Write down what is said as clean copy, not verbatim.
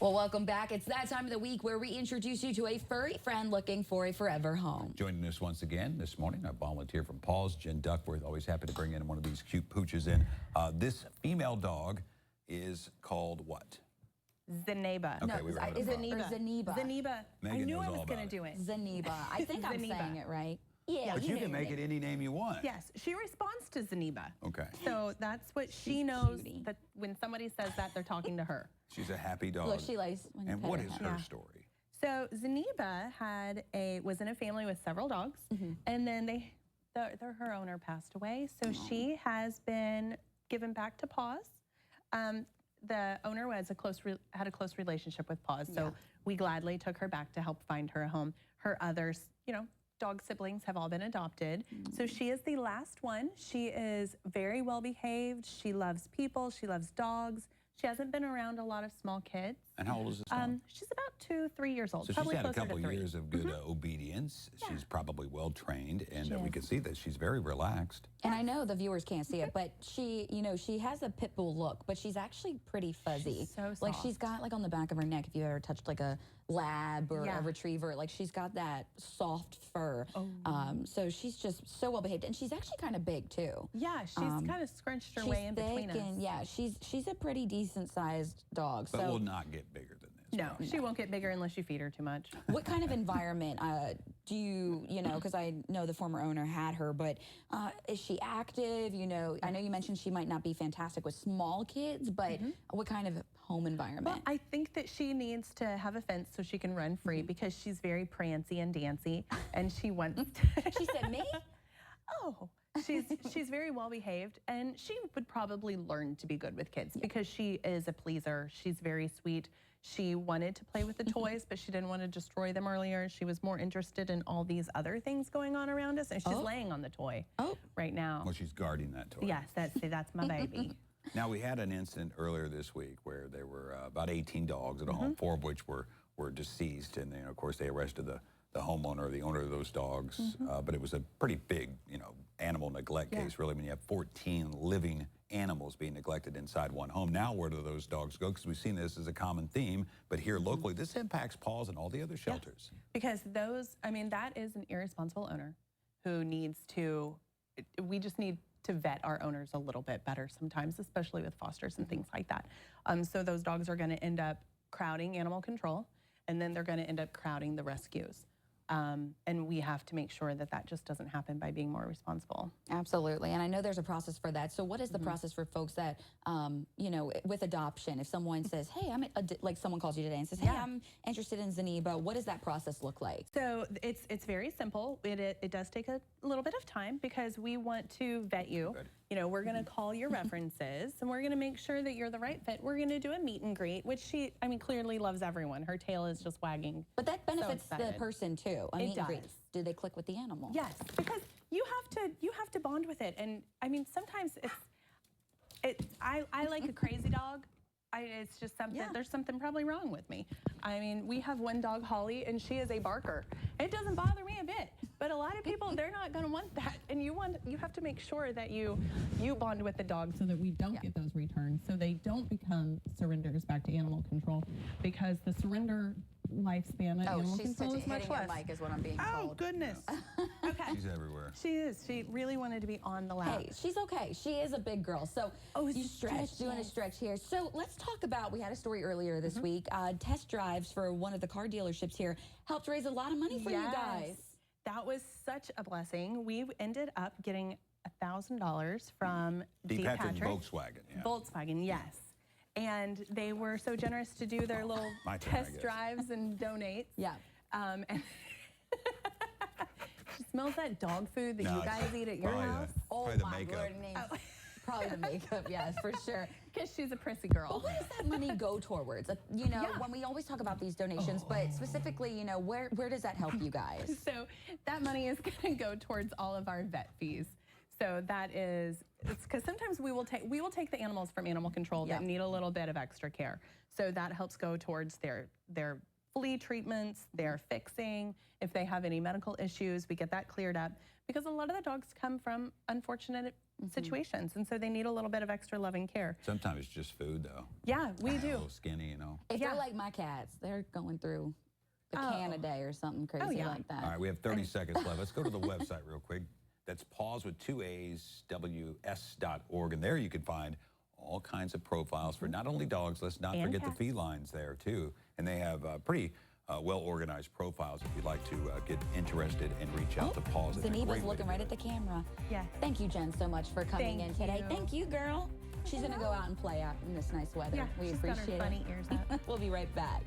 Well, welcome back. It's that time of the week where we introduce you to a furry friend looking for a forever home. Joining us once again this morning, a volunteer from Paws, Jen Duckworth. Always happy to bring in one of these cute pooches in. This female dog is called what? Zeneba. No, Okay, we were having a Zeneba. Zeneba. Zeneba. Megan I knew knows I all was going about to do it. Zeneba. I think I'm Zeneba. saying it right. Yeah, But you can make it any name you want. Yes, she responds to Zeneba. Okay. So that's what she knows, cutie. that when somebody says that, they're talking to her. She's a happy dog. Look, she likes when you And pet what her. is her story? So Zeneba was in a family with several dogs, and then her owner passed away. So she has been given back to Paws. The owner had a close relationship with Paws, so we gladly took her back to help find her a home. Her others, dog siblings have all been adopted. So she is the last one. She is very well behaved. She loves people. She loves dogs. She hasn't been around a lot of small kids. And how old is this dog? She's about 2-3 years old. So probably she's had a closer couple to 3. years of good obedience. Yeah. She's probably well trained, and She we is. can see that she's very relaxed. And I know the viewers can't see it, but she, she has a pit bull look, but she's actually pretty fuzzy. She's so Like soft. she's got like on the back of her neck, if you ever touched like a lab or a retriever, like she's got that soft fur. So she's just so well behaved, and she's actually kind of big too. Yeah, she's kind of scrunched her way in between us. And yeah, she's a pretty decent sized dog. But so will not get bigger than this. No, she won't get bigger unless you feed her too much. what kind of environment do you, because I know the former owner had her, but is she active? I know you mentioned she might not be fantastic with small kids, but what kind of home environment? Well, I think that she needs to have a fence so she can run free because she's very prancy and dancy, and she wants to. She said, me? Oh, she's very well behaved, and she would probably learn to be good with kids because she is a pleaser. She's very sweet. She wanted to play with the toys, but she didn't want to destroy them earlier. She was more interested in all these other things going on around us, and she's laying on the toy right now. Well, she's guarding that toy. Yes, that's my baby. Now, we had an incident earlier this week where there were about 18 dogs at a home, 4 of which were deceased, and then, of course, they arrested the homeowner, the owner of those dogs. But it was a pretty big, animal neglect case, really, when you have 14 living animals being neglected inside one home. Now, where do those dogs go? Because we've seen this as a common theme, but here locally, this impacts Paws and all the other shelters. Because that is an irresponsible owner who needs to, we just need to vet our owners a little bit better sometimes, especially with fosters and things like that. So those dogs are going to end up crowding animal control, and then they're going to end up crowding the rescues. And we have to make sure that just doesn't happen by being more responsible. Absolutely. And I know there's a process for that. So what is the process for folks that, with adoption, if someone says, hey, like someone calls you today and says, hey, I'm interested in Zeneba, what does that process look like? So it's very simple. It does take a little bit of time because we want to vet you. We're going to call your references, and we're going to make sure that you're the right fit. We're going to do a meet and greet, which she, clearly loves everyone. Her tail is just wagging. But that benefits the person too. A meet and greet. Do they click with the animal? Yes, because you have to bond with it. And sometimes I like a crazy dog. It's just something, there's something probably wrong with me. We have one dog, Holly, and she is a barker. It doesn't bother me a bit, but a lot of people, they're not gonna want that. And you have to make sure that you bond with the dog so that we don't get those returns, so they don't become surrenders back to animal control, because the surrender lifespan at animal control is much less. Mic is what I'm being told. Oh, goodness. Okay. She's everywhere. She is. She really wanted to be on the lap. Hey, she's okay. She is a big girl. So you stretch, doing a stretch here. So let's talk about, we had a story earlier this week, test drives for one of the car dealerships here helped raise a lot of money for you guys. That was such a blessing. We ended up getting $1,000 from D. Patrick. Volkswagen. Yeah. Volkswagen, yes. And they were so generous to do their little test drives and donate. Yeah. And she smells that dog food that you guys eat at your house. Oh my goodness. Probably the makeup, yes, for sure. Because she's a prissy girl. But what does that money go towards? When we always talk about these donations, but specifically, where does that help you guys? So that money is going to go towards all of our vet fees. So it's because sometimes we will take the animals from animal control that need a little bit of extra care. So that helps go towards their flea treatments, their fixing. If they have any medical issues, we get that cleared up, because a lot of the dogs come from unfortunate situations. And so they need a little bit of extra love and care. Sometimes it's just food, though. Yeah, we A do. little skinny, you know. If Yeah. they're like my cats, they're going through a can a day or something crazy yeah. like that. All right, we have 30 seconds left. Let's go to the website real quick. That's paws with 2 A's, ws.org. And there you can find all kinds of profiles for not only dogs, let's not And forget cats. the felines there too. And they have pretty well-organized profiles if you'd like to get interested and reach out to Paws. It's a great Zeneba's way looking to right do at the it. camera. Yeah. Thank you, Jen, so much for coming in today. you. Thank you, girl. She's going to go out and play out in this nice weather. Yeah, We she's got appreciate her bunny it. ears up. We'll be right back.